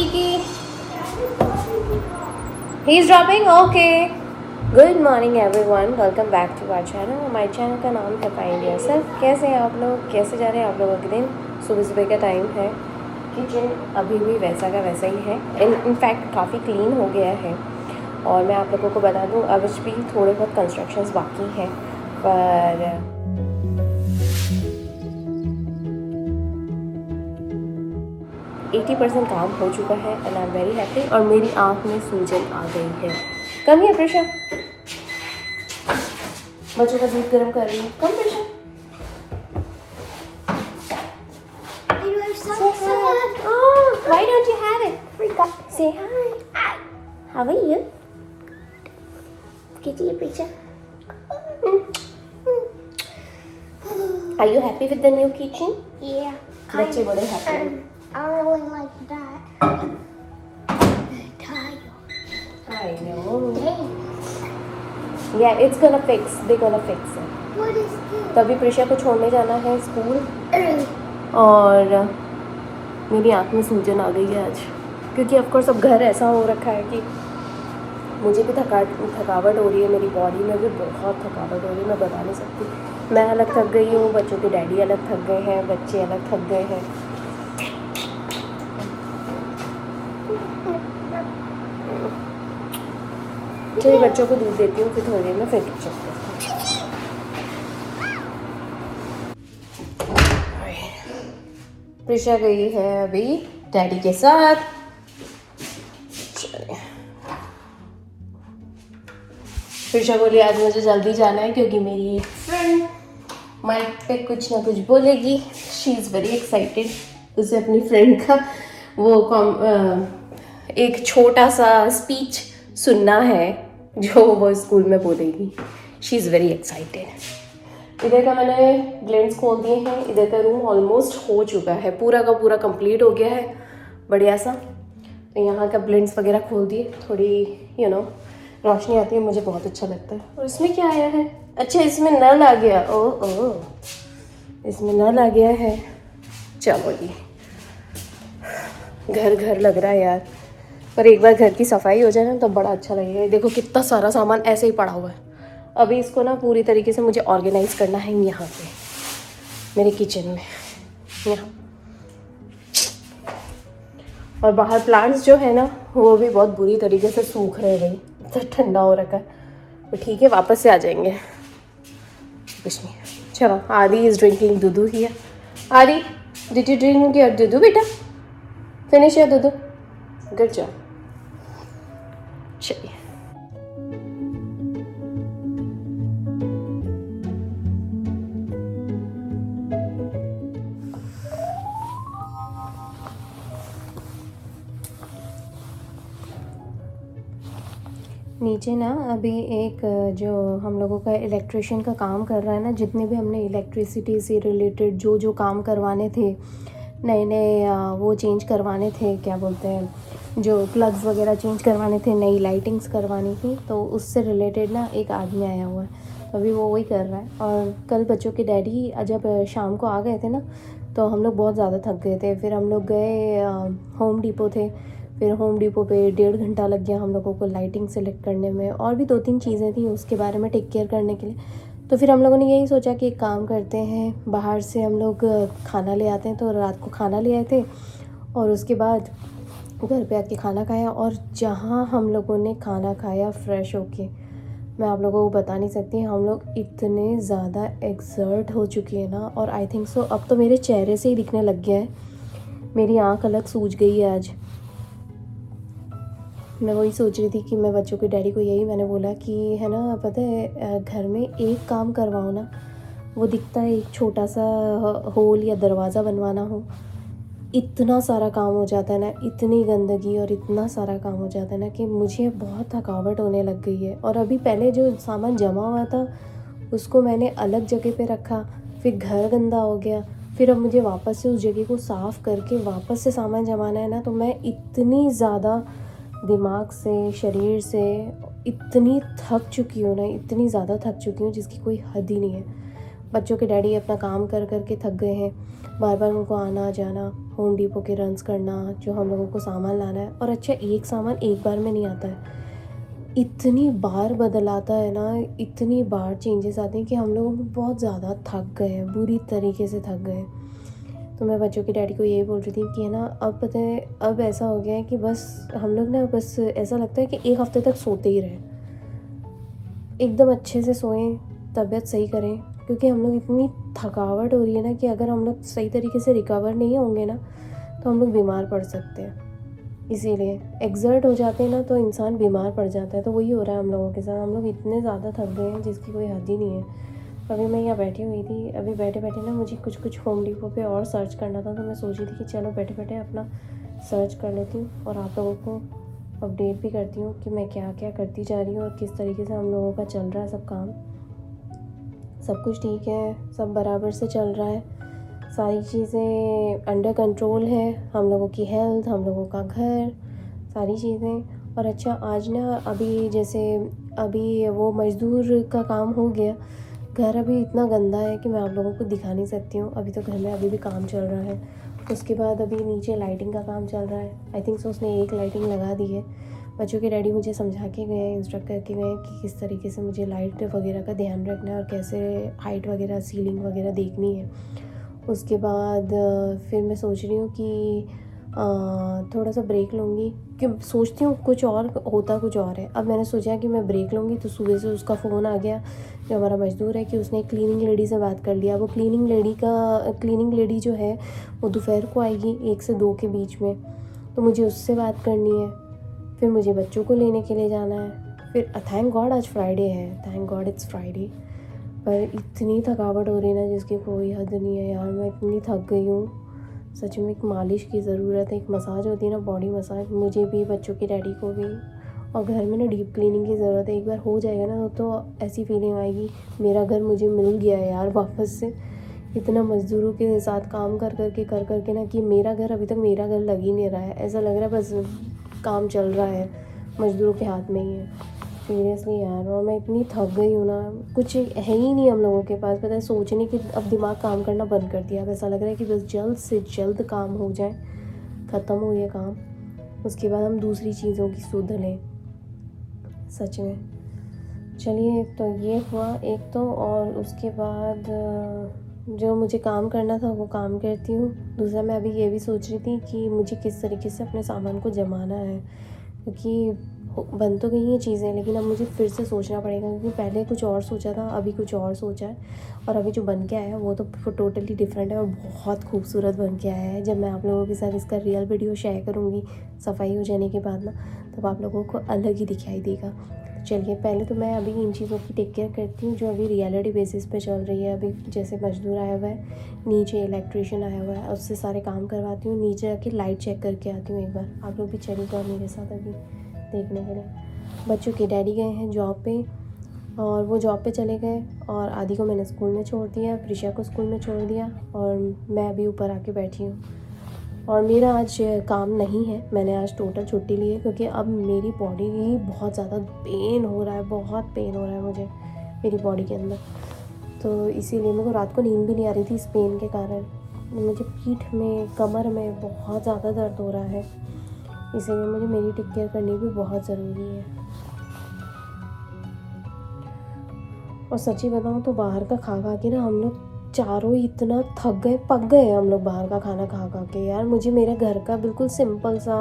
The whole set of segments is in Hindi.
Kiki. He's dropping. Okay. Good morning everyone. Welcome back to our channel. हमारे चैनल का नाम है फाइंड योरसेल्फ। कैसे हैं आप लोग? कैसे जा रहे हैं आप लोगों के दिन? सुबह सुबह का टाइम है। किचन अभी भी वैसा का वैसा ही है। इनफैक्ट काफ़ी क्लीन हो गया है। और मैं आप लोगों को बता दूं, अब भी थोड़े बहुत कंस्ट्रक्शंस बाकी हैं, पर 80% काम हो चुका है and I am very happy. और मेरी आँख में सूजन आ गई है। कम है प्रेशा, बच्चों का दूध गर्म कर रही हूँ। कम Presha. Why don't you have it? Say hi. Hi. How are you? Kitty, Prisha. Are you happy with the new kitchen? Yeah. बच्चे बड़े happy हैं। I really like that. Tired. I know. Thanks. Yeah, it's gonna fix. They're gonna fix it. What is this? तभी प्रिशा को छोड़ने जाना है स्कूल, Early. और मेरी आँख में सूजन आ गई है आज, क्योंकि ऑफकोर्स अब घर ऐसा हो रखा है कि मुझे भी थकावट हो रही है, मेरी बॉडी में भी बहुत थकावट हो रही है। मैं बता नहीं सकती। मैं अलग थक गई हूँ, बच्चों के डैडी अलग थक गए हैं, बच्चे अलग थक गए हैं। चलिए बच्चों को दूध देती हूँ, फिर थोड़ी देर में फिर किचन करती हूँ। प्रिशा गई है अभी डैडी के साथ। चलिए, प्रिशा बोली आज मुझे जल्दी जाना है क्योंकि मेरी एक फ्रेंड माइक पे कुछ ना कुछ बोलेगी। She is very excited. उसे अपनी फ्रेंड का वो एक छोटा सा स्पीच सुनना है जो वो स्कूल में बोलेगी। She is very excited. इधर का मैंने ग्लेंड्स खोल दिए हैं। इधर का रूम ऑलमोस्ट हो चुका है, पूरा का पूरा कंप्लीट हो गया है बढ़िया सा। तो यहाँ का ब्लेंड्स वगैरह खोल दिए, थोड़ी रोशनी आती है, मुझे बहुत अच्छा लगता है। और इसमें क्या आया है? अच्छा, इसमें नल आ गया। ओ इसमें नल आ गया है। चलो जी, घर घर लग रहा है यार। पर एक बार घर की सफाई हो जाए ना तो बड़ा अच्छा लगेगा। देखो कितना सारा सामान ऐसे ही पड़ा हुआ है। अभी इसको ना पूरी तरीके से मुझे ऑर्गेनाइज करना है यहाँ पे मेरे किचन में यहाँ। और बाहर प्लांट्स जो है ना वो भी बहुत बुरी तरीके से सूख रहे हैं भाई, तो ठंडा हो रखा है। तो ठीक है, वापस से आ जाएंगे, कुछ नहीं। चलो, आदि इज ड्रिंकिंग दूधू here. Adi, did you drink your दूधू बेटा? फिनिश योर दूधू। Good job. चलिए, नीचे ना अभी एक जो हम लोगों का इलेक्ट्रिशियन का काम कर रहा है ना, जितने भी हमने इलेक्ट्रिसिटी से रिलेटेड जो जो काम करवाने थे, नए नए वो चेंज करवाने थे, क्या बोलते हैं, जो प्लग्स वगैरह चेंज करवाने थे, नई लाइटिंग्स करवानी थी, तो उससे रिलेटेड ना एक आदमी आया हुआ है। अभी वो वही कर रहा है। और कल बच्चों के डैडी जब शाम को आ गए थे ना, तो हम लोग बहुत ज़्यादा थक गए थे। फिर हम लोग गए होम डिपो थे। फिर होम डिपो पे 1.5 घंटा लग गया हम लोगों को लाइटिंग सेलेक्ट करने में, और भी 2-3 चीज़ें थी उसके बारे में टेक केयर करने के लिए। तो फिर हम लोगों ने यही सोचा कि एक काम करते हैं, बाहर से हम लोग खाना ले आते हैं। तो रात को खाना ले आए थे और उसके बाद घर पे आके खाना खाया। और जहाँ हम लोगों ने खाना खाया फ्रेश होके, मैं आप लोगों को बता नहीं सकती, हम लोग इतने ज़्यादा एक्सर्ट हो चुके हैं ना। और आई थिंक सो अब तो मेरे चेहरे से ही दिखने लग गया है, मेरी आँख अलग सूज गई है आज। मैं वही सोच रही थी कि मैं बच्चों के डैडी को यही मैंने बोला कि है ना, पता है घर में एक काम करवाओ ना, वो दिखता है एक छोटा सा होल या दरवाज़ा बनवाना हो, इतना सारा काम हो जाता है ना, इतनी गंदगी और इतना सारा काम हो जाता है ना कि मुझे बहुत थकावट होने लग गई है। और अभी पहले जो सामान जमा हुआ था उसको मैंने अलग जगह पे रखा, फिर घर गंदा हो गया, फिर अब मुझे वापस से उस जगह को साफ़ करके वापस से सामान जमाना है ना। तो मैं इतनी ज़्यादा दिमाग से, शरीर से इतनी थक चुकी हूँ ना, इतनी ज़्यादा थक चुकी हूँ जिसकी कोई हद ही नहीं है। बच्चों के डैडी अपना काम कर कर के थक गए हैं, बार बार उनको आना जाना, होम डिपो के रन्स करना, जो हम लोगों को सामान लाना है। और अच्छा, एक सामान एक बार में नहीं आता है, इतनी बार बदल आता है ना, इतनी बार चेंजेस आते हैं कि हम लोग बहुत ज़्यादा थक गए हैं, बुरी तरीके से थक गए। तो मैं बच्चों की डैडी को यही बोल रही थी कि है ना, अब पता है, अब ऐसा हो गया है कि बस हम लोग ना, बस ऐसा लगता है कि एक हफ्ते तक सोते ही रहें, एकदम अच्छे से सोएं, तबीयत सही करें, क्योंकि हम लोग इतनी थकावट हो रही है ना कि अगर हम लोग सही तरीके से रिकवर नहीं होंगे ना तो हम लोग बीमार पड़ सकते हैं। इसीलिए एक्सर्ट हो जाते हैं ना तो इंसान बीमार पड़ जाता है। तो वही हो रहा है हम लोगों के साथ, हम लोग इतने ज़्यादा थक गए हैं जिसकी कोई हद ही नहीं है। अभी मैं यहाँ बैठी हुई थी, अभी बैठे बैठे ना मुझे कुछ होम डिपो पे और सर्च करना था, तो मैं सोच रही थी कि चलो बैठे बैठे अपना सर्च कर लेती हूँ और आप लोगों को अपडेट भी करती हूँ कि मैं क्या क्या करती जा रही हूँ और किस तरीके से हम लोगों का चल रहा है सब काम। सब कुछ ठीक है, सब बराबर से चल रहा है, सारी चीज़ें अंडर कंट्रोल है, हम लोगों की हेल्थ, हम लोगों का घर, सारी चीज़ें। और अच्छा, आज ना अभी जैसे अभी वो मज़दूर का काम हो गया, घर अभी इतना गंदा है कि मैं आप लोगों को दिखा नहीं सकती हूँ। अभी तो घर में अभी भी काम चल रहा है। उसके बाद अभी नीचे लाइटिंग का काम चल रहा है। आई थिंक सो उसने एक लाइटिंग लगा दी है। बच्चों के डैडी मुझे समझा के गए, इंस्ट्रक्ट करके गए कि किस तरीके से मुझे लाइट वगैरह का ध्यान रखना है और कैसे हाइट वगैरह, सीलिंग वगैरह देखनी है। उसके बाद फिर मैं सोच रही हूँ कि थोड़ा सा ब्रेक लूँगी, कि सोचती हूँ कुछ और होता कुछ और है। अब मैंने सोचा कि मैं ब्रेक लूँगी, तो सुबह से उसका फ़ोन आ गया जो हमारा मज़दूर है कि उसने क्लीनिंग लेडी से बात कर लिया। वो क्लीनिंग लेडी जो है वो दोपहर को आएगी 1 से 2 के बीच में, तो मुझे उससे बात करनी है। फिर मुझे बच्चों को लेने के लिए जाना है। फिर थैंक गॉड आज फ्राइडे है, थैंक गॉड इट्स फ्राइडे। पर इतनी थकावट हो रही है ना जिसकी कोई हद नहीं है यार, मैं इतनी थक गई हूँ सच में। एक मालिश की ज़रूरत है, एक मसाज होती है ना, बॉडी मसाज, मुझे भी, बच्चों के डैडी को भी। और घर में ना डीप क्लीनिंग की ज़रूरत है। एक बार हो जाएगा ना तो ऐसी फीलिंग आएगी मेरा घर मुझे मिल गया है यार वापस से। इतना मज़दूरों के साथ काम कर करके ना कि मेरा घर अभी तक मेरा घर लग ही नहीं रहा है। ऐसा लग रहा है बस काम चल रहा है, मज़दूरों के हाथ में ही है सीरियसली यार। और मैं इतनी थक गई हूँ ना, कुछ है ही नहीं हम लोगों के पास, पता है, सोचने की अब दिमाग काम करना बंद कर दिया। अब ऐसा लग रहा है कि बस जल्द से जल्द काम हो जाए, ख़त्म हो ये काम, उसके बाद हम दूसरी चीज़ों की सुध लें सच में। चलिए, तो ये हुआ एक तो, और उसके बाद जो मुझे काम करना था वो काम करती हूँ। दूसरा, मैं अभी ये भी सोच रही थी कि मुझे किस तरीके से अपने सामान को जमाना है, क्योंकि बन तो गई हैं चीज़ें, लेकिन अब मुझे फिर से सोचना पड़ेगा, क्योंकि पहले कुछ और सोचा था, अभी कुछ और सोचा है, और अभी जो बन के आया है वो तो टोटली डिफरेंट है और बहुत खूबसूरत बन के आया है। जब मैं आप लोगों के साथ इसका रियल वीडियो शेयर करूँगी सफाई हो जाने के बाद ना, तब आप लोगों को अलग ही दिखाई देगा। चलिए, पहले तो मैं अभी इन चीज़ों की टेक केयर करती हूँ जो अभी रियलिटी बेसिस पे चल रही है। अभी जैसे मजदूर आया हुआ है, नीचे इलेक्ट्रिशियन आया हुआ है, उससे सारे काम करवाती हूँ, नीचे आके लाइट चेक करके आती हूँ एक बार। आप लोग भी चलिएगा मेरे साथ अभी देखने के लिए। बच्चों के डैडी गए हैं जॉब पे, और वो जॉब पे चले गए, और आदि को मैंने स्कूल में छोड़ दिया, प्रिशा को स्कूल में छोड़ दिया, और मैं अभी ऊपर आके बैठी हूँ। और मेरा आज काम नहीं है, मैंने आज टोटल छुट्टी ली है, क्योंकि अब मेरी बॉडी ही बहुत ज़्यादा पेन हो रहा है, बहुत पेन हो रहा है मुझे मेरी बॉडी के अंदर। तो इसीलिए मेरे को रात को नींद भी नहीं आ रही थी इस पेन के कारण। मुझे पीठ में, कमर में बहुत ज़्यादा दर्द हो रहा है, इसीलिए मुझे मेरी टेक केयर करनी भी बहुत ज़रूरी है। और सच्ची बताऊँ तो बाहर का खा के ना हम लोग चारों इतना थक गए, पक गए हम लोग बाहर का खाना खा के यार। मुझे मेरे घर का बिल्कुल सिंपल सा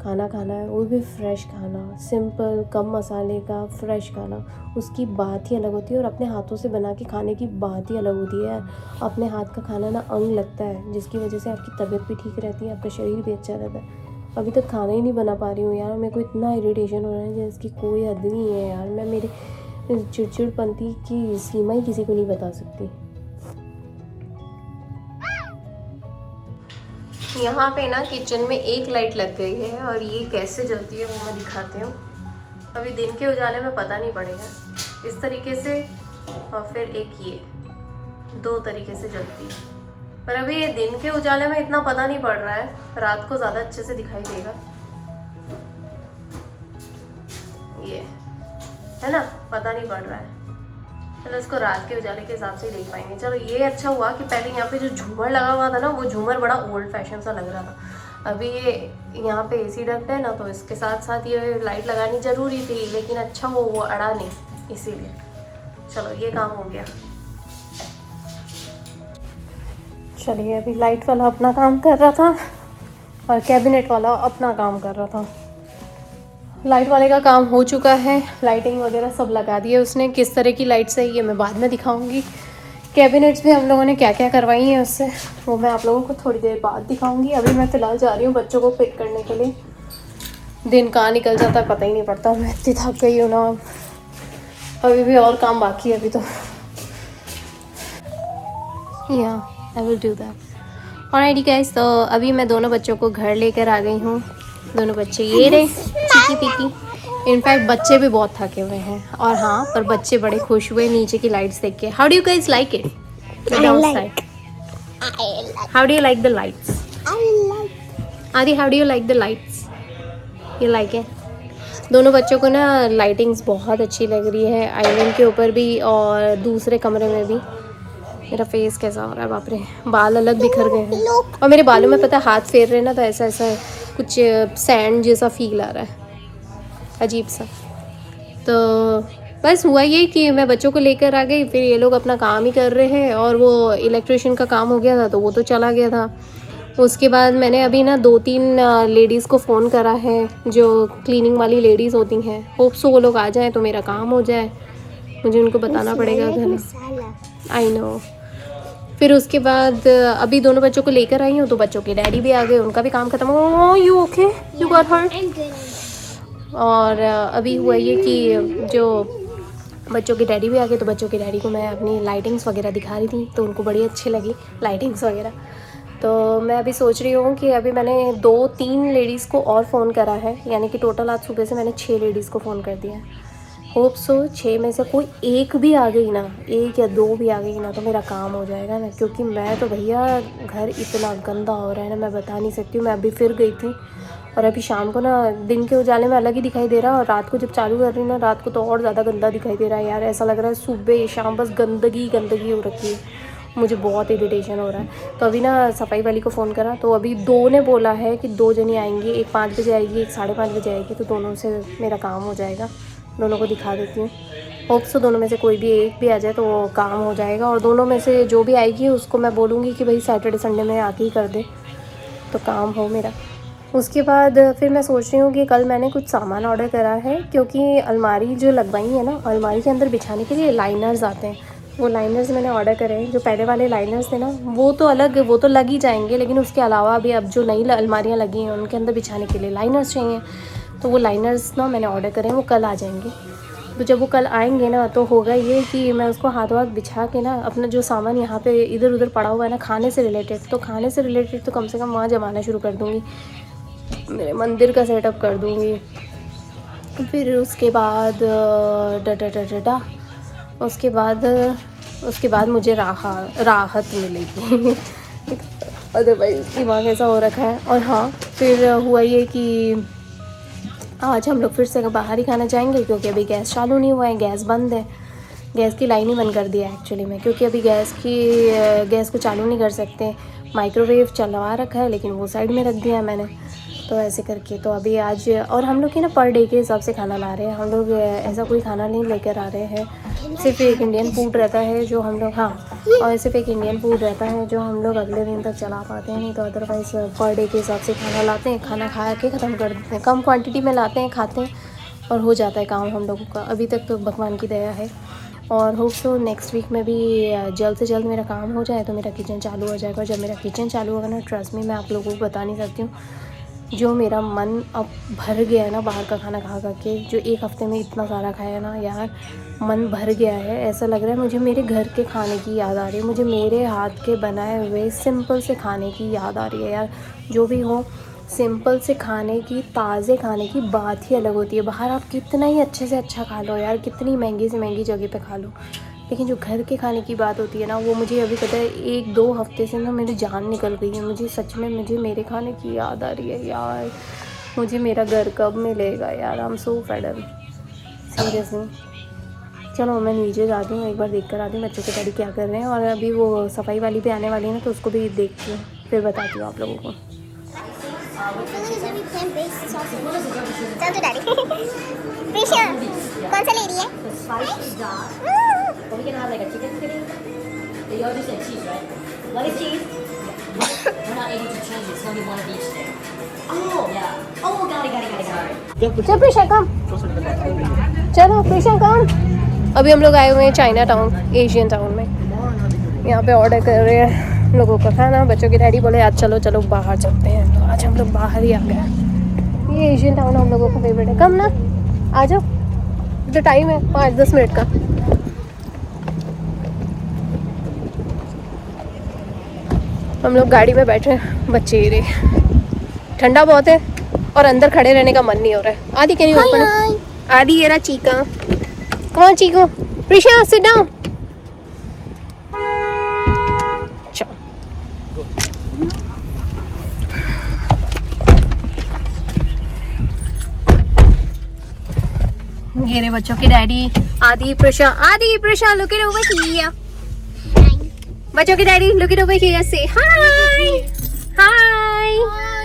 खाना खाना है, वो भी फ्रेश खाना, सिंपल, कम मसाले का फ्रेश खाना, उसकी बात ही अलग होती है। और अपने हाथों से बना के खाने की बात ही अलग होती है यार। अपने हाथ का खाना ना अंग लगता है, जिसकी वजह से आपकी तबीयत भी ठीक रहती है, आपका शरीर भी अच्छा रहता है। अभी तक खाना ही नहीं बना पा रही हूँ यार, मेरे को इतना इरिटेशन हो रहा है जिसकी कोई हद नहीं है यार। मैं मेरे चिड़चिड़पंती की सीमा ही किसी को नहीं बता सकती। यहाँ पे ना किचन में एक लाइट लग गई है, और ये कैसे जलती है वो मैं दिखाती हूँ। अभी दिन के उजाले में पता नहीं पड़ेगा, इस तरीके से, और फिर एक ये, 2 तरीके से जलती है। पर अभी ये दिन के उजाले में इतना पता नहीं पड़ रहा है, रात को ज़्यादा अच्छे से दिखाई देगा। ये है ना, पता नहीं पड़ रहा है। चलो इसको रात के उजाले के हिसाब से ही देख पाएंगे। चलो ये अच्छा हुआ कि पहले यहाँ पे जो झूमर लगा हुआ था ना, वो झूमर बड़ा ओल्ड फैशन सा लग रहा था। अभी ये यहाँ पे AC डक्ट है ना, तो इसके साथ साथ ये लाइट लगानी ज़रूरी थी, लेकिन अच्छा वो अड़ा नहीं, इसीलिए। चलो ये काम हो गया। चलिए अभी लाइट वाला अपना काम कर रहा था और कैबिनेट वाला अपना काम कर रहा था। लाइट वाले का काम हो चुका है, लाइटिंग वगैरह सब लगा दी है उसने। किस तरह की लाइट्स है ये मैं बाद में दिखाऊंगी। कैबिनेट्स भी हम लोगों ने क्या क्या करवाई हैं उससे, वो मैं आप लोगों को थोड़ी देर बाद दिखाऊंगी। अभी मैं फ़िलहाल जा रही हूँ बच्चों को पिक करने के लिए। दिन कहाँ निकल जाता है पता ही नहीं पड़ता। मैं इतनी थक गई हूँ ना, अभी भी और काम बाकी है अभी तो। या I will do that. Alright guys, तो अभी मैं दोनों बच्चों को घर लेकर आ गई हूँ। दोनों बच्चे ये रहे चिकी पिकी। इनफैक्ट बच्चे भी बहुत थके हुए हैं, और हाँ पर बच्चे बड़े खुश हुए नीचे की लाइट्स देख के। How do you guys like it? How do you like the lights? Adi how do you like the lights? You like it? दोनों बच्चों को ना लाइटिंग्स बहुत अच्छी लग रही है, आइलैंड के ऊपर भी और दूसरे कमरे में भी। मेरा फेस कैसा हो रहा है, बाप रे, बाल अलग बिखर गए हैं। और मेरे बालों में पता है हाथ फेर रहे हैं ना, तो ऐसा ऐसा कुछ सैंड जैसा फील आ रहा है, अजीब सा। तो बस हुआ ये कि मैं बच्चों को लेकर आ गई, फिर ये लोग अपना काम ही कर रहे हैं, और वो इलेक्ट्रिशियन का काम हो गया था तो वो तो चला गया था। उसके बाद मैंने अभी ना 2-3 लेडीज़ को फ़ोन करा है, जो क्लीनिंग वाली लेडीज़ होती हैं। होप सो वो लोग आ जाएँ तो मेरा काम हो जाए। मुझे उनको बताना पड़ेगा घर में। I know. फिर उसके बाद अभी दोनों बच्चों को लेकर आई हूँ, तो बच्चों के डैडी भी आ गए, उनका भी काम खत्म हो। You okay? You got hurt? और अभी हुआ ये कि जो बच्चों के डैडी भी आ गए, तो बच्चों के डैडी को मैं अपनी लाइटिंग्स वगैरह दिखा रही थी, तो उनको बड़ी अच्छी लगी लाइटिंग्स वगैरह। तो मैं अभी सोच रही हूँ कि अभी मैंने 2-3 लेडीज़ को और फ़ोन करा है, यानी कि टोटल आज सुबह से मैंने 6 लेडीज़ को फ़ोन कर दिया है। होप सो 6 में से कोई एक भी आ गई ना, 1 या 2 भी आ गई ना, तो मेरा काम हो जाएगा ना। क्योंकि मैं तो भैया घर इतना गंदा हो रहा है ना, मैं बता नहीं सकती हूँ। मैं अभी फिर गई थी, और अभी शाम को ना दिन के उजाले में अलग ही दिखाई दे रहा है, और रात को जब चालू कर रही ना, रात को तो और ज़्यादा गंदा दिखाई दे रहा है यार। ऐसा लग रहा है सुबह शाम बस गंदगी गंदगी हो रखी है। मुझे बहुत इरिटेशन हो रहा है। तो अभी ना सफाई वाली को फ़ोन करा, तो अभी 2 ने बोला है कि 2 जनी आएंगी, एक 5 बजे आएगी, एक 5:30 बजे आएगी, तो दोनों से मेरा काम हो जाएगा। दोनों को दिखा देती हूँ। होप सो दोनों में से कोई भी एक भी आ जाए तो वो काम हो जाएगा। और दोनों में से जो भी आएगी उसको मैं बोलूँगी कि भाई सैटरडे संडे में आके ही कर दे, तो काम हो मेरा। उसके बाद फिर मैं सोच रही हूँ कि कल मैंने कुछ सामान ऑर्डर करा है, क्योंकि अलमारी जो लगवाई है ना, अलमारी के अंदर बिछाने के लिए लाइनर्स आते हैं। वो लाइनर्स मैंने ऑर्डर करे हैं। जो पहले वाले लाइनर्स थे ना, वो तो लग ही जाएंगे, लेकिन उसके अलावा भी अब जो नई अलमारियाँ लगी हैं उनके अंदर बिछाने के लिए लाइनर्स चाहिए। तो वो लाइनर्स ना मैंने ऑर्डर करे हैं, वो कल आ जाएंगे। तो जब वो कल आएंगे ना, तो होगा ये कि मैं उसको हाथ बिछा के ना, अपना जो सामान यहाँ पे इधर उधर पड़ा हुआ है ना खाने से रिलेटेड, तो खाने से रिलेटेड तो कम से कम वहाँ जमाना शुरू कर दूँगी, मेरे मंदिर का सेटअप कर दूँगी। फिर उसके बाद उसके बाद मुझे राहत मिलेगी। अदरवाइज़ दिमाग ऐसा हो रखा है। और हाँ, फिर हुआ ये कि आज हम लोग फिर से बाहर ही खाना जाएंगे, क्योंकि अभी गैस चालू नहीं हुआ है, गैस बंद है। गैस की लाइन ही बंद कर दिया है एक्चुअली में, क्योंकि अभी गैस को चालू नहीं कर सकते। माइक्रोवेव चलवा रखा है, लेकिन वो साइड में रख दिया है मैंने, तो ऐसे करके। तो अभी आज, और हम लोग की ना पर डे के हिसाब से खाना ला रहे हैं हम लोग, ऐसा कोई खाना नहीं लेकर आ रहे हैं। सिर्फ एक इंडियन फूड रहता है जो हम लोग, हाँ, और सिर्फ एक इंडियन फूड रहता है जो हम लोग अगले दिन तक चला पाते हैं। नहीं तो अदरवाइज़ पर डे के हिसाब से खाना लाते हैं, खाना खा के ख़त्म कर देते हैं। कम क्वांटिटी में लाते हैं, खाते हैं, और हो जाता है काम हम लोगों का। अभी तक तो भगवान की दया है, और होप सो नेक्स्ट वीक में भी जल्द से जल्द मेरा काम हो जाए तो मेरा किचन चालू हो जाएगा। जब मेरा किचन चालू होगा ना, ट्रस्ट में, मैं आप लोगों को बता नहीं सकती हूँ, जो मेरा मन अब भर गया है ना बाहर का खाना खा के, जो एक हफ़्ते में इतना सारा खाया ना यार, मन भर गया है। ऐसा लग रहा है मुझे मेरे घर के खाने की याद आ रही है, मुझे मेरे हाथ के बनाए हुए सिंपल से खाने की याद आ रही है यार। जो भी हो, सिंपल से खाने की, ताज़े खाने की बात ही अलग होती है। बाहर आप कितना ही अच्छे से अच्छा खा लो यार, कितनी महंगी से महंगी जगह पे खा लो, लेकिन जो घर के खाने की बात होती है ना, वो मुझे अभी पता है 1-2 हफ्ते से ना मेरी जान निकल गई है। मुझे सच में मेरे खाने की याद आ रही है यार। मुझे मेरा घर कब मिलेगा यार? I am so fed up seriously. चलो मैं नीचे जाती हूँ, एक बार देख कर आती हूँ बच्चों के डैडी क्या कर रहे हैं। और अभी वो सफाई वाली भी आने वाली है ना, तो उसको भी देखती हूँ, फिर बताती हूँ आप लोगों को। चल तो डैडी प्रीशा कौन सा ले रही है? Or we can have like a chicken filling. You already said cheese, right? What is cheese? We're not able to change it. It's gonna be one of each there. Oh, yeah. Oh, got it. चलो प्रीशा कम, चलो प्रीशा कम। अभी हम लोग आए हुए हैं चाइना टाउन, एशियन टाउन में। यहाँ पे ऑर्डर कर रहे हैं लोगों का खाना। बच्चों के डैडी बोले आज चलो चलो बाहर चलते हैं, तो आज हम लोग बाहर ही आ गए। ये एशियन टाउन हम लोगों का फेवरेट है। कम ना, आ जाओ, तो टाइम है 5-10 मिनट का। हम लोग गाड़ी में बैठे हैं, बच्चे ही रहे, ठंडा बहुत है और अंदर खड़े रहने का मन नहीं हो रहा है। आदि कैन यू ओपन? आदि ये रहा चीका, कौन चीको? Prisha sit down. ये रहे बच्चों के डैडी, आदि प्रीशा। आदि Prisha look it over here. बच्चों के daddy look it over here, से हाय हाय।